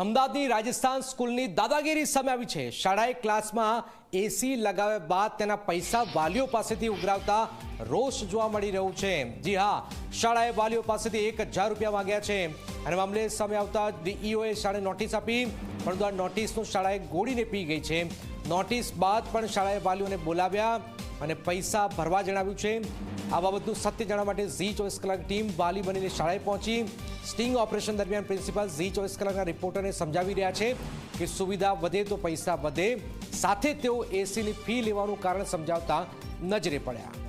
અમદાવાદની રાજસ્થાન સ્કૂલની દાદાગીરી સામે આવી છે। શાળાએ ક્લાસમાં એસી લગાવ્યા બાદ તેના પૈસા વાલીઓ પાસેથી ઉઘરાવતા રોષ જોવા મળી રહ્યું છે। જી હા, શાળાએ વાલીઓ પાસેથી 1000 રૂપિયા માંગ્યા છે અને મામલે સામે આવતા ડીઈઓએ શાળાને નોટિસ આપી, પરંતુ આ નોટિસનું શાળાએ ગોળીને પી ગઈ છે। નોટિસ બાદ પણ શાળાએ વાલીઓને બોલાવ્યા અને પૈસા ભરવા જણાવ્યું છે। આ બાબતનું સત્ય જાણવા માટે ઝી 24 કલાક ટીમ વાલી બનીને શાળાએ પહોંચી। સ્ટિંગ ઓપરેશન દરમિયાન પ્રિન્સિપાલ ઝી 24 કલાકના રિપોર્ટરને સમજાવી રહ્યા છે કે સુવિધા વધે તો પૈસા વધે, સાથે તેઓ એસીની ફી લેવાનું કારણ સમજાવતા નજરે પડ્યા।